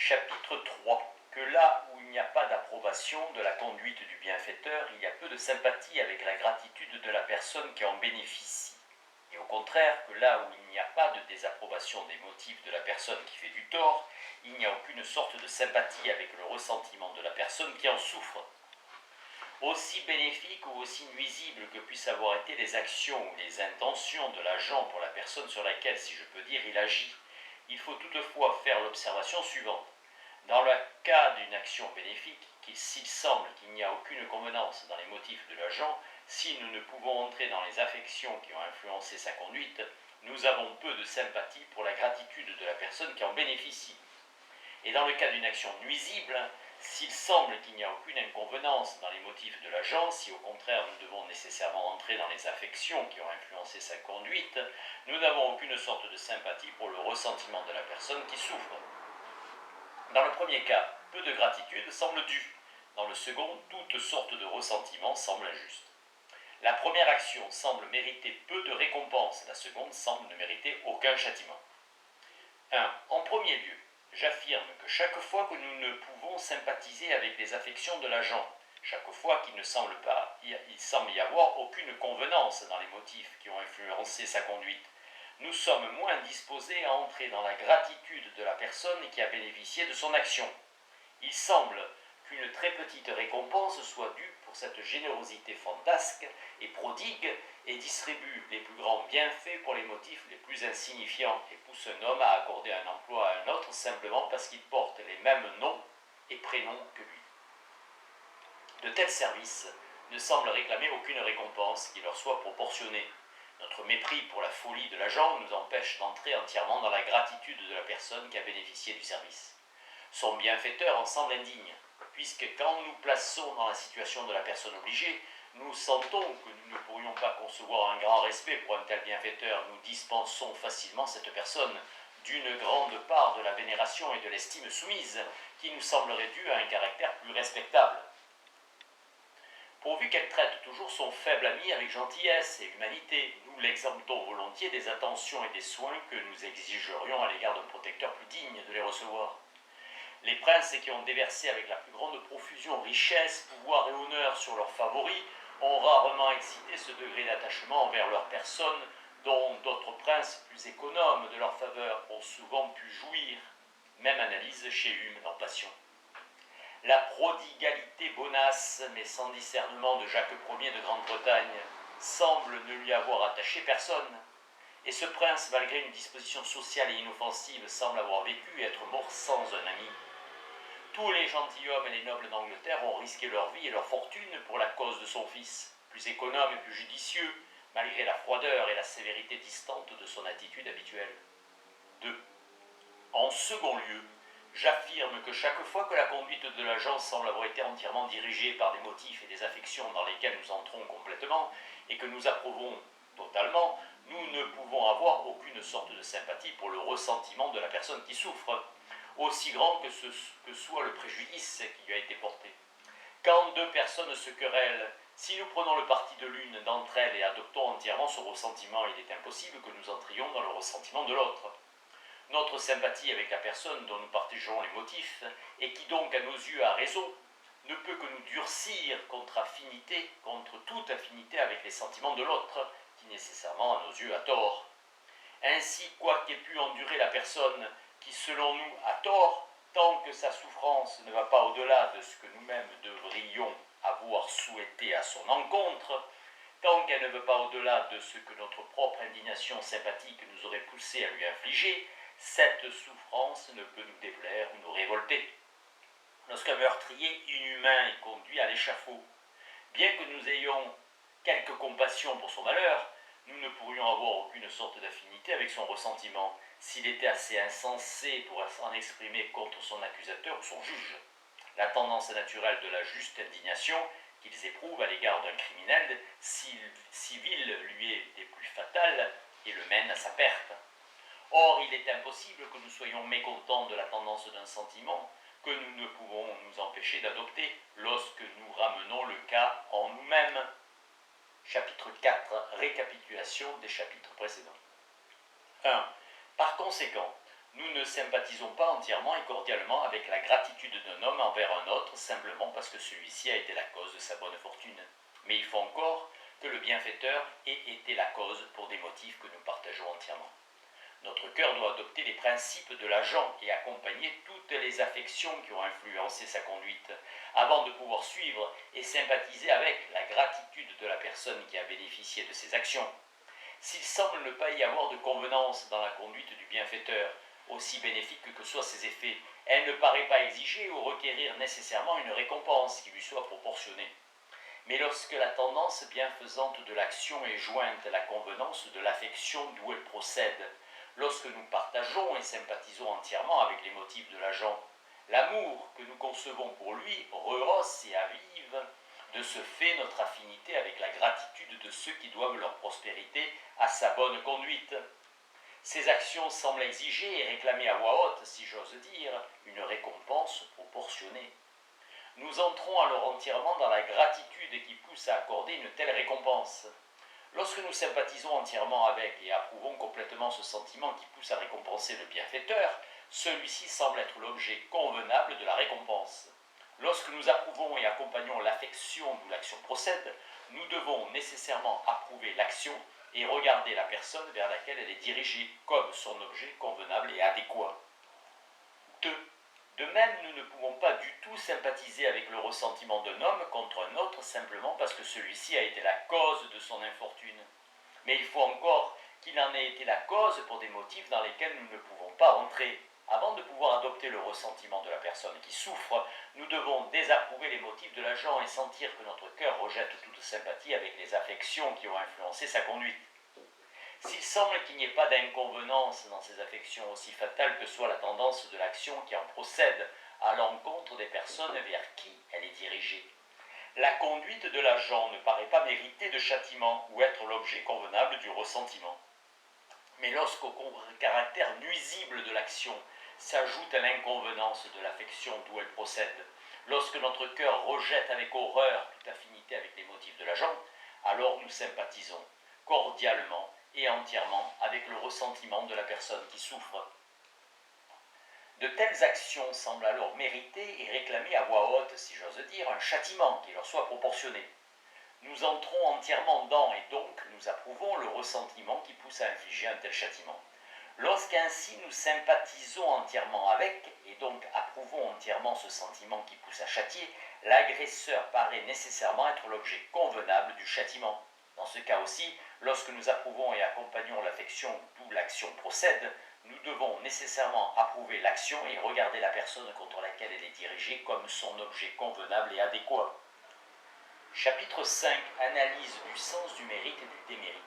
Chapitre 3. Que là où il n'y a pas d'approbation de la conduite du bienfaiteur, il y a peu de sympathie avec la gratitude de la personne qui en bénéficie. Et au contraire, que là où il n'y a pas de désapprobation des motifs de la personne qui fait du tort, il n'y a aucune sorte de sympathie avec le ressentiment de la personne qui en souffre. Aussi bénéfiques ou aussi nuisibles que puissent avoir été les actions ou les intentions de l'agent pour la personne sur laquelle, si je peux dire, il agit, il faut toutefois faire l'observation suivante. Dans le cas d'une action bénéfique, s'il semble qu'il n'y a aucune convenance dans les motifs de l'agent, si nous ne pouvons entrer dans les affections qui ont influencé sa conduite, nous avons peu de sympathie pour la gratitude de la personne qui en bénéficie. Et dans le cas d'une action nuisible, s'il semble qu'il n'y a aucune inconvenance dans les motifs de l'agent, si au contraire nous devons nécessairement entrer dans les affections qui ont influencé sa conduite, nous n'avons aucune sorte de sympathie pour le ressentiment de la personne qui souffre. Dans le premier cas, peu de gratitude semble due. Dans le second, toute sorte de ressentiment semble injuste. La première action semble mériter peu de récompense, la seconde semble ne mériter aucun châtiment. 1. En premier lieu, j'affirme que chaque fois que nous ne pouvons sympathiser avec les affections de l'agent, chaque fois qu'il semble y avoir aucune convenance dans les motifs qui ont influencé sa conduite, nous sommes moins disposés à entrer dans la gratitude de la personne qui a bénéficié de son action. Il semble qu'une très petite récompense soit due pour cette générosité fantasque et prodigue et distribue les plus grands bienfaits pour les motifs les plus insignifiants et pousse un homme à accorder un emploi à un autre simplement parce qu'il porte les mêmes noms et prénoms que lui. De tels services ne semblent réclamer aucune récompense qui leur soit proportionnée. Notre mépris pour la folie de l'agent nous empêche d'entrer entièrement dans la gratitude de la personne qui a bénéficié du service. Son bienfaiteur en semble indigne, puisque quand nous plaçons dans la situation de la personne obligée, nous sentons que nous ne pourrions pas concevoir un grand respect pour un tel bienfaiteur. Nous dispensons facilement cette personne d'une grande part de la vénération et de l'estime soumise qui nous semblerait due à un caractère plus respectable. Pourvu qu'elle traite toujours son faible ami avec gentillesse et humanité, nous l'exemptons volontiers des attentions et des soins que nous exigerions à l'égard d'un protecteur plus digne de les recevoir. Les princes qui ont déversé avec la plus grande profusion richesse, pouvoir et honneur sur leurs favoris ont rarement excité ce degré d'attachement envers leur personne dont d'autres princes plus économes de leur faveur ont souvent pu jouir. Même analyse chez Hume dans Passion. La prodigalité bonasse mais sans discernement de Jacques Ier de Grande-Bretagne semble ne lui avoir attaché personne. Et ce prince, malgré une disposition sociale et inoffensive, semble avoir vécu et être mort sans un ami. Tous les gentilshommes et les nobles d'Angleterre ont risqué leur vie et leur fortune pour la cause de son fils, plus économe et plus judicieux, malgré la froideur et la sévérité distante de son attitude habituelle. 2. En second lieu, j'affirme que chaque fois que la conduite de l'agent semble avoir été entièrement dirigée par des motifs et des affections dans lesquels nous entrons complètement et que nous approuvons totalement, nous ne pouvons avoir aucune sorte de sympathie pour le ressentiment de la personne qui souffre, aussi grand que soit le préjudice qui lui a été porté. Quand deux personnes se querellent, si nous prenons le parti de l'une d'entre elles et adoptons entièrement son ressentiment, il est impossible que nous entrions dans le ressentiment de l'autre. Notre sympathie avec la personne dont nous partageons les motifs, et qui donc à nos yeux a raison, ne peut que nous durcir contre toute affinité avec les sentiments de l'autre, qui nécessairement à nos yeux a tort. Ainsi, quoi qu'ait pu endurer la personne qui selon nous a tort, tant que sa souffrance ne va pas au-delà de ce que nous-mêmes devrions avoir souhaité à son encontre, tant qu'elle ne va pas au-delà de ce que notre propre indignation sympathique nous aurait poussé à lui infliger, cette souffrance ne peut nous déplaire ou nous révolter. Lorsqu'un meurtrier inhumain est conduit à l'échafaud, bien que nous ayons quelque compassion pour son malheur, nous ne pourrions avoir aucune sorte d'affinité avec son ressentiment s'il était assez insensé pour en exprimer contre son accusateur ou son juge. La tendance naturelle de la juste indignation qu'ils éprouvent à l'égard d'un criminel, si vil lui est des plus fatales et le mène à sa perte. Or, il est impossible que nous soyons mécontents de la tendance d'un sentiment que nous ne pouvons nous empêcher d'adopter lorsque nous ramenons le cas en nous-mêmes. Chapitre 4. Récapitulation des chapitres précédents. 1. Par conséquent, Nous ne sympathisons pas entièrement et cordialement avec la gratitude d'un homme envers un autre simplement parce que celui-ci a été la cause de sa bonne fortune. Mais il faut encore que le bienfaiteur ait été la cause pour des motifs que nous partageons entièrement. Notre cœur doit adopter les principes de l'agent et accompagner toutes les affections qui ont influencé sa conduite, avant de pouvoir suivre et sympathiser avec la gratitude de la personne qui a bénéficié de ses actions. S'il semble ne pas y avoir de convenance dans la conduite du bienfaiteur, aussi bénéfique que soient ses effets, elle ne paraît pas exiger ou requérir nécessairement une récompense qui lui soit proportionnée. Mais lorsque la tendance bienfaisante de l'action est jointe à la convenance de l'affection d'où elle procède, lorsque nous partageons et sympathisons entièrement avec les motifs de l'agent, l'amour que nous concevons pour lui rehausse et avive de ce fait notre affinité avec la gratitude de ceux qui doivent leur prospérité à sa bonne conduite. Ces actions semblent exiger et réclamer à voix haute, si j'ose dire, une récompense proportionnée. Nous entrons alors entièrement dans la gratitude qui pousse à accorder une telle récompense. Lorsque nous sympathisons entièrement avec et approuvons complètement ce sentiment qui pousse à récompenser le bienfaiteur, celui-ci semble être l'objet convenable de la récompense. Lorsque nous approuvons et accompagnons l'affection d'où l'action procède, nous devons nécessairement approuver l'action et regarder la personne vers laquelle elle est dirigée comme son objet convenable et adéquat. 2. De même, nous ne pouvons pas du tout sympathiser avec le ressentiment d'un homme contre un autre simplement parce que celui-ci a été la cause de son infortune. Mais il faut encore qu'il en ait été la cause pour des motifs dans lesquels nous ne pouvons pas entrer. Avant de pouvoir adopter le ressentiment de la personne qui souffre, nous devons désapprouver les motifs de l'agent et sentir que notre cœur rejette toute sympathie avec les affections qui ont influencé sa conduite. S'il semble qu'il n'y ait pas d'inconvenance dans ces affections, aussi fatales que soit la tendance de l'action qui en procède à l'encontre des personnes vers qui elle est dirigée, la conduite de l'agent ne paraît pas mériter de châtiment ou être l'objet convenable du ressentiment. Mais lorsqu'au caractère nuisible de l'action s'ajoute à l'inconvenance de l'affection d'où elle procède, lorsque notre cœur rejette avec horreur toute affinité avec les motifs de l'agent, alors nous sympathisons cordialement et entièrement avec le ressentiment de la personne qui souffre. De telles actions semblent alors mériter et réclamer à voix haute, si j'ose dire, un châtiment qui leur soit proportionné. Nous entrons entièrement dans et donc nous approuvons le ressentiment qui pousse à infliger un tel châtiment. Lorsqu'ainsi nous sympathisons entièrement avec et donc approuvons entièrement ce sentiment qui pousse à châtier, l'agresseur paraît nécessairement être l'objet convenable du châtiment. Dans ce cas aussi, lorsque nous approuvons et accompagnons l'affection d'où l'action procède, nous devons nécessairement approuver l'action et regarder la personne contre laquelle elle est dirigée comme son objet convenable et adéquat. Chapitre 5. Analyse du sens du mérite et du démérite.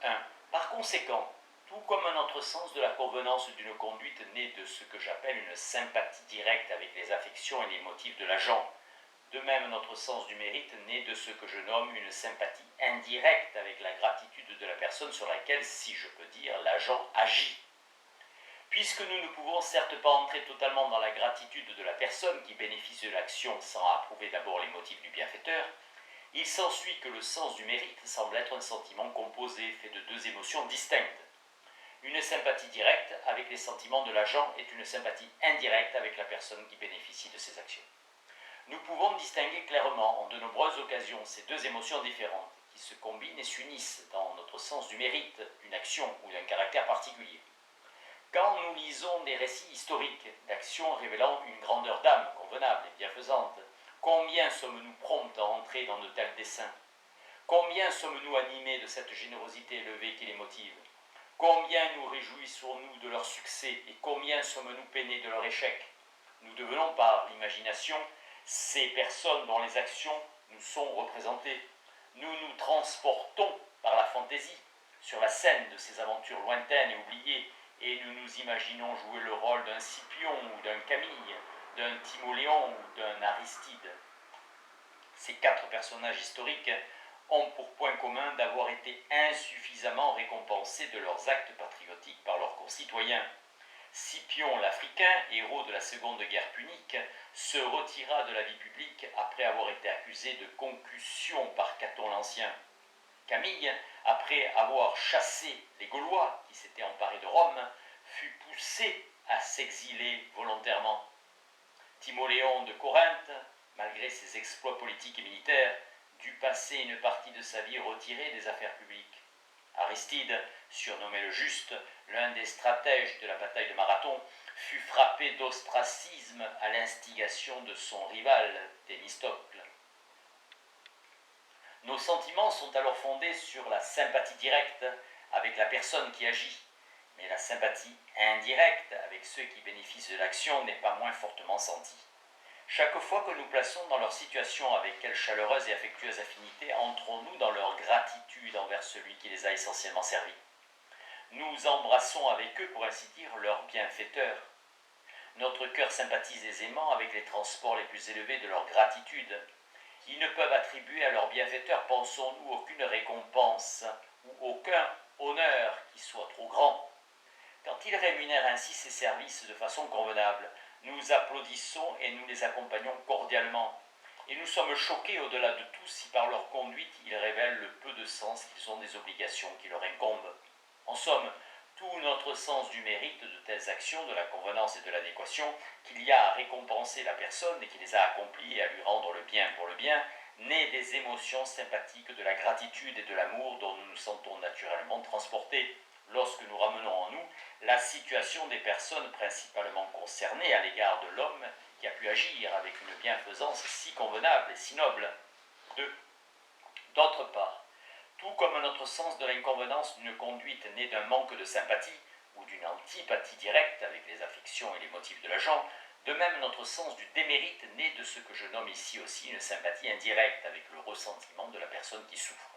1. Par conséquent, tout comme notre sens de la convenance d'une conduite naît de ce que j'appelle une sympathie directe avec les affections et les motifs de l'agent, de même notre sens du mérite naît de ce que je nomme une sympathie indirecte avec la gratitude de la personne sur laquelle, si je peux dire, l'agent agit. Puisque nous ne pouvons certes pas entrer totalement dans la gratitude de la personne qui bénéficie de l'action sans approuver d'abord les motifs du bienfaiteur, il s'ensuit que le sens du mérite semble être un sentiment composé, fait de deux émotions distinctes. Une sympathie directe avec les sentiments de l'agent est une sympathie indirecte avec la personne qui bénéficie de ses actions. Nous pouvons distinguer clairement en de nombreuses occasions ces deux émotions différentes qui se combinent et s'unissent dans notre sens du mérite d'une action ou d'un caractère particulier. Quand nous lisons des récits historiques d'actions révélant une grandeur d'âme convenable et bienfaisante, combien sommes-nous prompts à entrer dans de tels desseins? Combien sommes-nous animés de cette générosité élevée qui les motive? Combien nous réjouissons-nous de leur succès et combien sommes-nous peinés de leur échec? Nous devenons par l'imagination ces personnes dont les actions nous sont représentées. Nous nous transportons par la fantaisie sur la scène de ces aventures lointaines et oubliées et nous nous imaginons jouer le rôle d'un Scipion ou d'un Camille, d'un Timoléon ou d'un Aristide. Ces quatre personnages historiques ont pour point commun d'avoir été insuffisamment récompensés de leurs actes patriotiques par leurs concitoyens. Scipion l'Africain, héros de la Seconde Guerre punique, se retira de la vie publique après avoir été accusé de concussion par Caton l'Ancien. Camille, après avoir chassé les Gaulois qui s'étaient emparés de Rome, fut poussé à s'exiler volontairement. Timoléon de Corinthe, malgré ses exploits politiques et militaires, dut passer une partie de sa vie retirée des affaires publiques. Aristide, surnommé le Juste, l'un des stratèges de la bataille de Marathon, fut frappé d'ostracisme à l'instigation de son rival, Thémistocle. Nos sentiments sont alors fondés sur la sympathie directe avec la personne qui agit, mais la sympathie indirecte avec ceux qui bénéficient de l'action n'est pas moins fortement sentie. Chaque fois que nous plaçons dans leur situation avec quelle chaleureuse et affectueuse affinité entrons-nous dans leur gratitude envers celui qui les a essentiellement servis. Nous embrassons avec eux, pour ainsi dire, leur bienfaiteur. Notre cœur sympathise aisément avec les transports les plus élevés de leur gratitude. Ils ne peuvent attribuer à leur bienfaiteur, pensons-nous, aucune récompense ou aucun honneur qui soit trop grand. Quand ils rémunèrent ainsi ces services de façon convenable, nous applaudissons et nous les accompagnons cordialement. Et nous sommes choqués au-delà de tout si par leur conduite ils révèlent le peu de sens qu'ils ont des obligations qui leur incombent. En somme, tout notre sens du mérite de telles actions, de la convenance et de l'adéquation qu'il y a à récompenser la personne et qui les a accomplies et à lui rendre le bien pour le bien, naît des émotions sympathiques de la gratitude et de l'amour dont nous nous sentons naturellement transportés lorsque nous ramenons en nous la situation des personnes principalement concernées à l'égard de l'homme qui a pu agir avec une bienfaisance si convenable et si noble. D'autre part, tout comme notre sens de l'inconvenance d'une conduite née d'un manque de sympathie ou d'une antipathie directe avec les affections et les motifs de l'agent, de même notre sens du démérite naît de ce que je nomme ici aussi une sympathie indirecte avec le ressentiment de la personne qui souffre.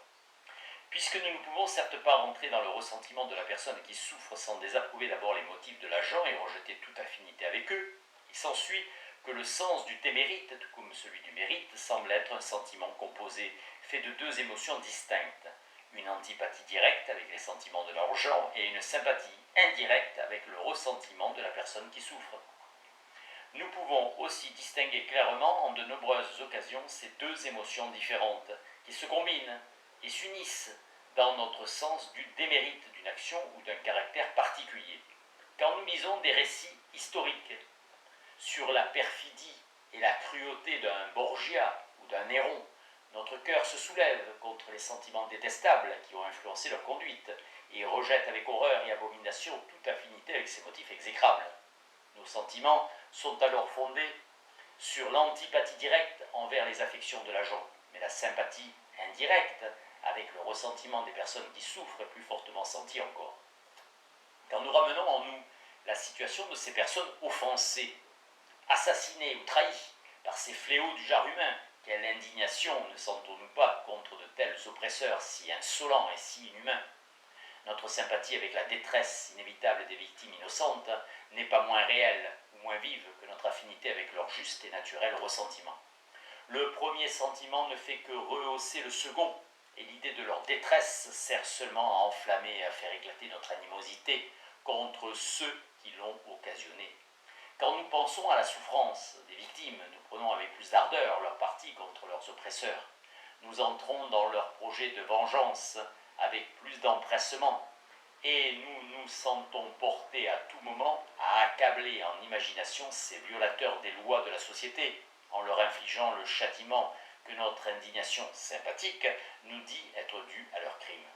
Puisque nous ne pouvons certes pas rentrer dans le ressentiment de la personne qui souffre sans désapprouver d'abord les motifs de l'agent et rejeter toute affinité avec eux, il s'ensuit que le sens du démérite, tout comme celui du mérite, semble être un sentiment composé, fait de deux émotions distinctes, une antipathie directe avec les sentiments de leur genre et une sympathie indirecte avec le ressentiment de la personne qui souffre. Nous pouvons aussi distinguer clairement en de nombreuses occasions ces deux émotions différentes qui se combinent et s'unissent dans notre sens du démérite d'une action ou d'un caractère particulier. Quand nous lisons des récits historiques sur la perfidie et la cruauté d'un Borgia ou d'un Néron, notre cœur se soulève contre les sentiments détestables qui ont influencé leur conduite et rejette avec horreur et abomination toute affinité avec ces motifs exécrables. Nos sentiments sont alors fondés sur l'antipathie directe envers les affections de l'agent, mais la sympathie indirecte avec le ressentiment des personnes qui souffrent est plus fortement sentie encore. Quand nous ramenons en nous la situation de ces personnes offensées, assassinées ou trahies par ces fléaux du genre humain, quelle indignation ne sentons-nous pas contre de tels oppresseurs si insolents et si inhumains? Notre sympathie avec la détresse inévitable des victimes innocentes n'est pas moins réelle ou moins vive que notre affinité avec leur juste et naturel ressentiment. Le premier sentiment ne fait que rehausser le second, et l'idée de leur détresse sert seulement à enflammer et à faire éclater notre animosité contre ceux qui l'ont occasionnée. Quand nous pensons à la souffrance des victimes, nous prenons avec plus d'ardeur leur parti contre leurs oppresseurs. Nous entrons dans leur projet de vengeance avec plus d'empressement, et nous nous sentons portés à tout moment à accabler en imagination ces violateurs des lois de la société, en leur infligeant le châtiment que notre indignation sympathique nous dit être due à leurs crimes.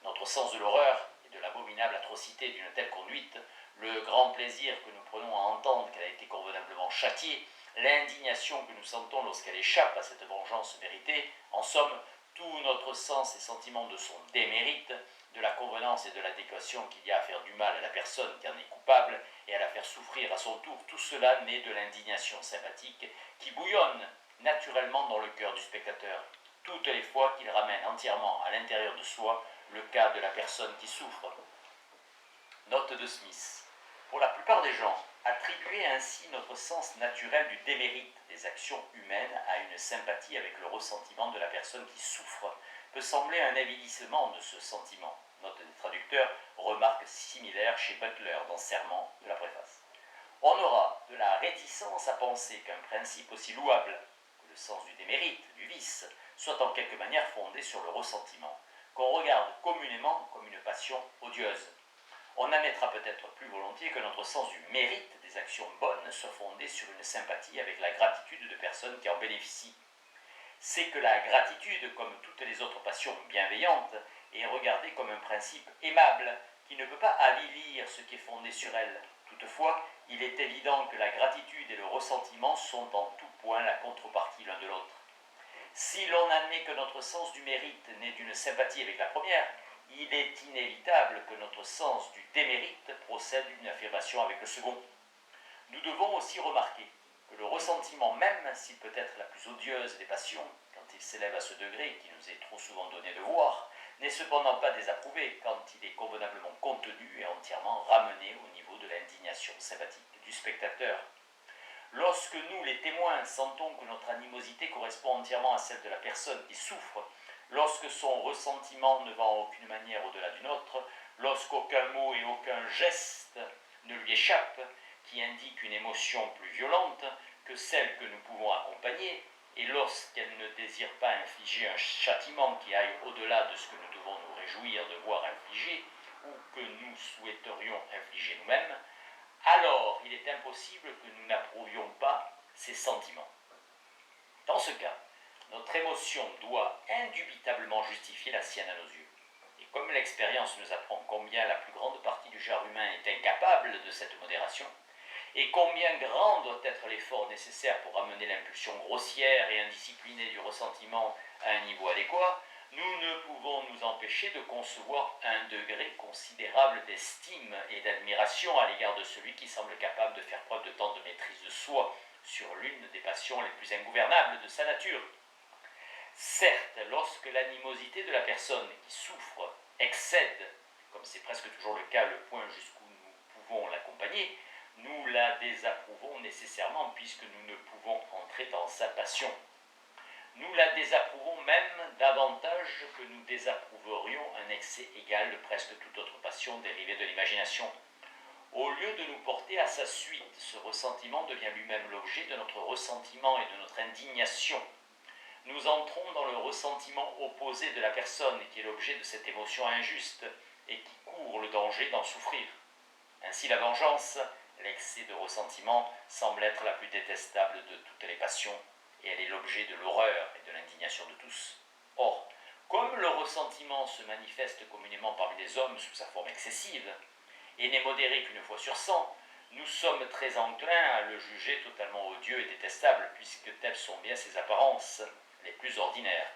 Notre sens de l'horreur et de l'abominable atrocité d'une telle conduite, le grand plaisir que nous prenons à entendre qu'elle a été convenablement châtiée, l'indignation que nous sentons lorsqu'elle échappe à cette vengeance méritée, en somme, tout notre sens et sentiment de son démérite, de la convenance et de l'adéquation qu'il y a à faire du mal à la personne qui en est coupable et à la faire souffrir à son tour, tout cela naît de l'indignation sympathique qui bouillonne naturellement dans le cœur du spectateur, toutes les fois qu'il ramène entièrement à l'intérieur de soi le cas de la personne qui souffre. Note de Smith. Pour la plupart des gens, attribuer ainsi notre sens naturel du démérite des actions humaines à une sympathie avec le ressentiment de la personne qui souffre peut sembler un avilissement de ce sentiment. Note des traducteurs, remarque similaire chez Butler dans Serment de la préface. On aura de la réticence à penser qu'un principe aussi louable que le sens du démérite, du vice, soit en quelque manière fondé sur le ressentiment, qu'on regarde communément comme une passion odieuse. On admettra peut-être plus volontiers que notre sens du mérite des actions bonnes soit fondé sur une sympathie avec la gratitude de personnes qui en bénéficient. C'est que la gratitude, comme toutes les autres passions bienveillantes, est regardée comme un principe aimable qui ne peut pas avilir ce qui est fondé sur elle. Toutefois, il est évident que la gratitude et le ressentiment sont en tout point la contrepartie l'un de l'autre. Si l'on admet que notre sens du mérite naît d'une sympathie avec la première, il est inévitable que notre sens du démérite procède d'une affirmation avec le second. Nous devons aussi remarquer que le ressentiment, même s'il peut être la plus odieuse des passions, quand il s'élève à ce degré qui nous est trop souvent donné de voir, n'est cependant pas désapprouvé quand il est convenablement contenu et entièrement ramené au niveau de l'indignation sympathique du spectateur. Lorsque nous, les témoins, sentons que notre animosité correspond entièrement à celle de la personne qui souffre, lorsque son ressentiment ne va en aucune manière au-delà du nôtre, lorsqu'aucun mot et aucun geste ne lui échappe, qui indique une émotion plus violente que celle que nous pouvons accompagner, et lorsqu'elle ne désire pas infliger un châtiment qui aille au-delà de ce que nous devons nous réjouir de voir infliger, ou que nous souhaiterions infliger nous-mêmes, alors il est impossible que nous n'approuvions pas ces sentiments. Dans ce cas, notre émotion doit indubitablement justifier la sienne à nos yeux. Et comme l'expérience nous apprend combien la plus grande partie du genre humain est incapable de cette modération, et combien grand doit être l'effort nécessaire pour amener l'impulsion grossière et indisciplinée du ressentiment à un niveau adéquat, nous ne pouvons nous empêcher de concevoir un degré considérable d'estime et d'admiration à l'égard de celui qui semble capable de faire preuve de tant de maîtrise de soi sur l'une des passions les plus ingouvernables de sa nature. Certes, lorsque l'animosité de la personne qui souffre excède, comme c'est presque toujours le cas, le point jusqu'où nous pouvons l'accompagner, nous la désapprouvons nécessairement puisque nous ne pouvons entrer dans sa passion. Nous la désapprouvons même davantage que nous désapprouverions un excès égal de presque toute autre passion dérivée de l'imagination. Au lieu de nous porter à sa suite, ce ressentiment devient lui-même l'objet de notre ressentiment et de notre indignation. Nous entrons dans le ressentiment opposé de la personne qui est l'objet de cette émotion injuste et qui court le danger d'en souffrir. Ainsi la vengeance, l'excès de ressentiment, semble être la plus détestable de toutes les passions, et elle est l'objet de l'horreur et de l'indignation de tous. Or, comme le ressentiment se manifeste communément parmi les hommes sous sa forme excessive, et n'est modéré qu'une fois sur 100, nous sommes très enclins à le juger totalement odieux et détestable, puisque telles sont bien ses apparences les plus ordinaires.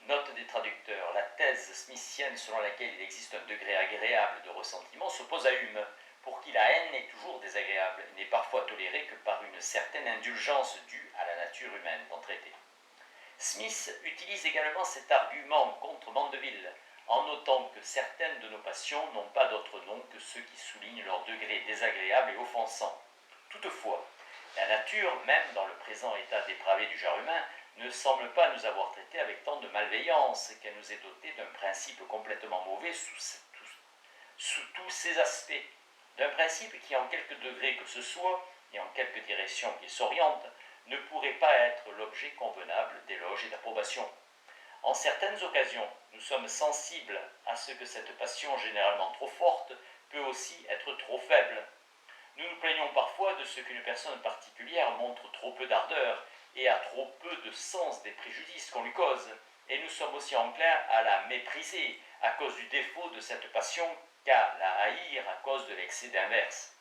Note des traducteurs, la thèse smithienne selon laquelle il existe un degré agréable de ressentiment s'oppose à Hume, pour qui la haine est toujours désagréable et n'est parfois tolérée que par une certaine indulgence due à la nature humaine d'en traiter. Smith utilise également cet argument contre Mandeville, en notant que certaines de nos passions n'ont pas d'autre nom que ceux qui soulignent leur degré désagréable et offensant. Toutefois, la nature, même dans le présent état dépravé du genre humain, ne semble pas nous avoir traités avec tant de malveillance qu'elle nous est dotée d'un principe complètement mauvais sous tous ses aspects, d'un principe qui, en quelque degré que ce soit, et en quelque direction qu'il s'oriente, ne pourrait pas être l'objet convenable d'éloge et d'approbation. En certaines occasions, nous sommes sensibles à ce que cette passion généralement trop forte peut aussi être trop faible. Nous nous plaignons parfois de ce qu'une personne particulière montre trop peu d'ardeur et a trop peu de sens des préjudices qu'on lui cause, et nous sommes aussi enclins à la mépriser à cause du défaut de cette passion qu'à la haïr à cause de l'excès d'inverse.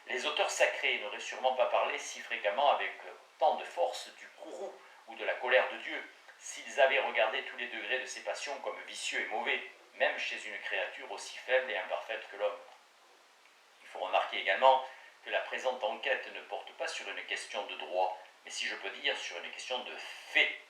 Les auteurs sacrés n'auraient sûrement pas parlé si fréquemment avec tant de force du courroux ou de la colère de Dieu, s'ils avaient regardé tous les degrés de ces passions comme vicieux et mauvais, même chez une créature aussi faible et imparfaite que l'homme. Il faut remarquer également que la présente enquête ne porte pas sur une question de droit, mais si je peux dire sur une question de fait.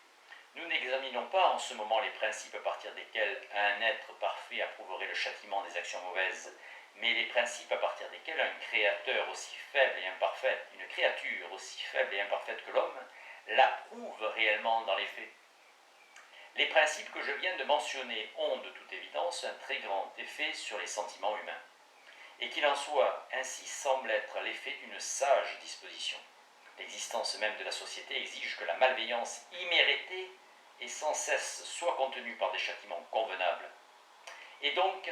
Nous n'examinons pas en ce moment les principes à partir desquels un être parfait approuverait le châtiment des actions mauvaises, mais les principes à partir desquels un créateur aussi faible et imparfait, une créature aussi faible et imparfaite que l'homme, l'approuve réellement dans les faits. Les principes que je viens de mentionner ont de toute évidence un très grand effet sur les sentiments humains. Et qu'il en soit ainsi semble être l'effet d'une sage disposition. L'existence même de la société exige que la malveillance imméritée et sans cesse soit contenue par des châtiments convenables. Et donc,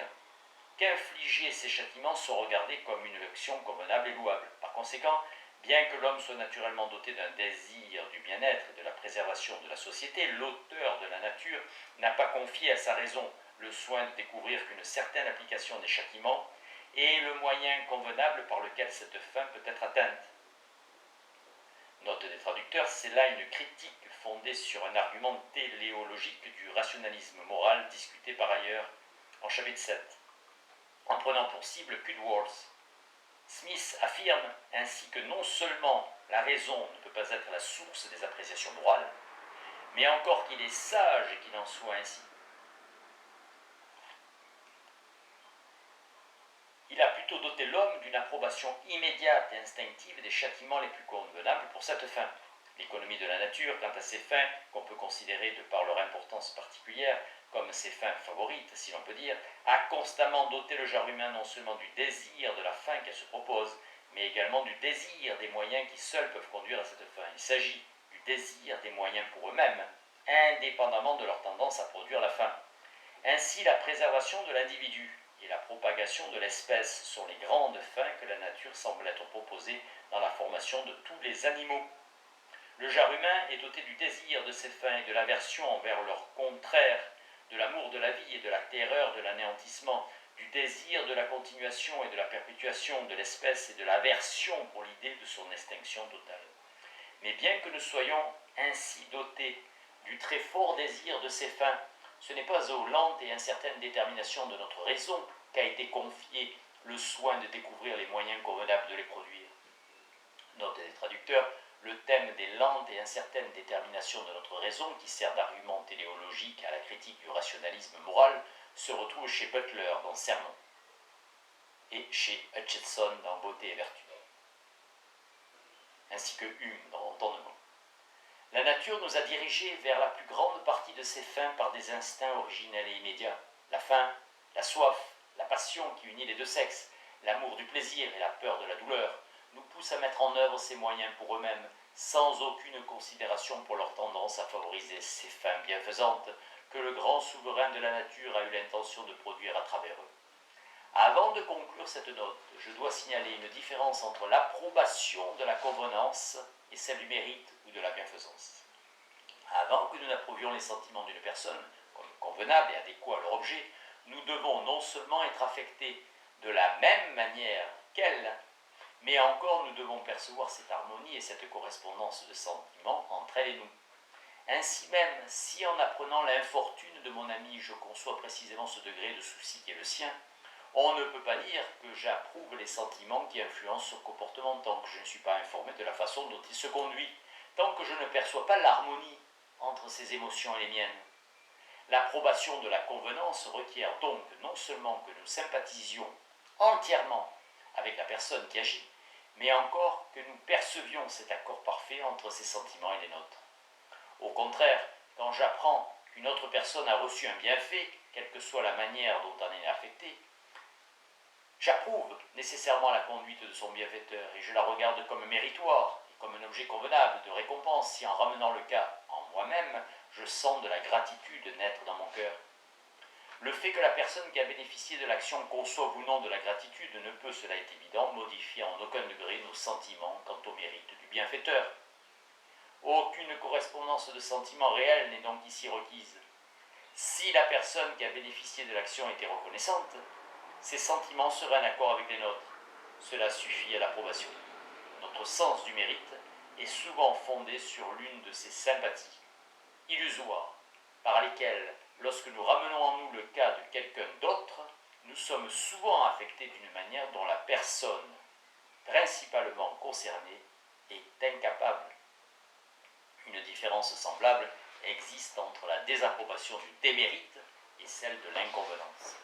qu'infliger ces châtiments sont regardés comme une action convenable et louable. Par conséquent, bien que l'homme soit naturellement doté d'un désir du bien-être et de la préservation de la société, l'auteur de la nature n'a pas confié à sa raison le soin de découvrir qu'une certaine application des châtiments est le moyen convenable par lequel cette fin peut être atteinte. Note des traducteurs, c'est là une critique fondée sur un argument téléologique du rationalisme moral discuté par ailleurs en chapitre 7, en prenant pour cible Cudworth. Smith affirme ainsi que non seulement la raison ne peut pas être la source des appréciations morales, mais encore qu'il est sage qu'il en soit ainsi. Il a plutôt doté l'homme d'une approbation immédiate et instinctive des châtiments les plus convenables pour cette fin. L'économie de la nature, quant à ces fins, qu'on peut considérer de par leur importance particulière comme ses fins favorites, si l'on peut dire, a constamment doté le genre humain non seulement du désir de la fin qu'elle se propose, mais également du désir des moyens qui seuls peuvent conduire à cette fin. Il s'agit du désir des moyens pour eux-mêmes, indépendamment de leur tendance à produire la fin. Ainsi, la préservation de l'individu et la propagation de l'espèce sont les grandes fins que la nature semble être proposée dans la formation de tous les animaux. Le genre humain est doté du désir de ces fins et de l'aversion envers leur contraire, de l'amour de la vie et de la terreur de l'anéantissement, du désir de la continuation et de la perpétuation de l'espèce et de l'aversion pour l'idée de son extinction totale. Mais bien que nous soyons ainsi dotés du très fort désir de ces fins, ce n'est pas aux lentes et incertaines déterminations de notre raison qu'a été confié le soin de découvrir les moyens convenables de les produire. Note des traducteurs, le thème des lentes et incertaines déterminations de notre raison, qui sert d'argument téléologique à la critique du rationalisme moral, se retrouve chez Butler dans Sermon et chez Hutcheson dans Beauté et Vertu, ainsi que Hume dans Entendement. La nature nous a dirigés vers la plus grande partie de ses fins par des instincts originels et immédiats. La faim, la soif, la passion qui unit les deux sexes, l'amour du plaisir et la peur de la douleur, nous poussent à mettre en œuvre ces moyens pour eux-mêmes, sans aucune considération pour leur tendance à favoriser ces fins bienfaisantes que le grand souverain de la nature a eu l'intention de produire à travers eux. Avant de conclure cette note, je dois signaler une différence entre l'approbation de la convenance et celle du mérite ou de la bienfaisance. Avant que nous n'approuvions les sentiments d'une personne comme convenables et adéquats à leur objet, nous devons non seulement être affectés de la même manière qu'elle, mais encore nous devons percevoir cette harmonie et cette correspondance de sentiments entre elle et nous. Ainsi même, si en apprenant l'infortune de mon ami, je conçois précisément ce degré de souci qui est le sien, on ne peut pas dire que j'approuve les sentiments qui influencent son comportement tant que je ne suis pas informé de la façon dont il se conduit, tant que je ne perçois pas l'harmonie entre ses émotions et les miennes. L'approbation de la convenance requiert donc non seulement que nous sympathisions entièrement avec la personne qui agit, mais encore que nous percevions cet accord parfait entre ses sentiments et les nôtres. Au contraire, quand j'apprends qu'une autre personne a reçu un bienfait, quelle que soit la manière dont elle est affectée, j'approuve nécessairement la conduite de son bienfaiteur et je la regarde comme méritoire et comme un objet convenable de récompense si en ramenant le cas en moi-même, je sens de la gratitude naître dans mon cœur. Le fait que la personne qui a bénéficié de l'action conçoive ou non de la gratitude ne peut, cela est évident, modifier en aucun degré nos sentiments quant au mérite du bienfaiteur. Aucune correspondance de sentiments réels n'est donc ici requise. Si la personne qui a bénéficié de l'action était reconnaissante, ses sentiments seraient en accord avec les nôtres. Cela suffit à l'approbation. Notre sens du mérite est souvent fondé sur l'une de ces sympathies illusoires par lesquelles, lorsque nous ramenons en nous le cas de quelqu'un d'autre, nous sommes souvent affectés d'une manière dont la personne principalement concernée est incapable. Une différence semblable existe entre la désapprobation du démérite et celle de l'inconvenance.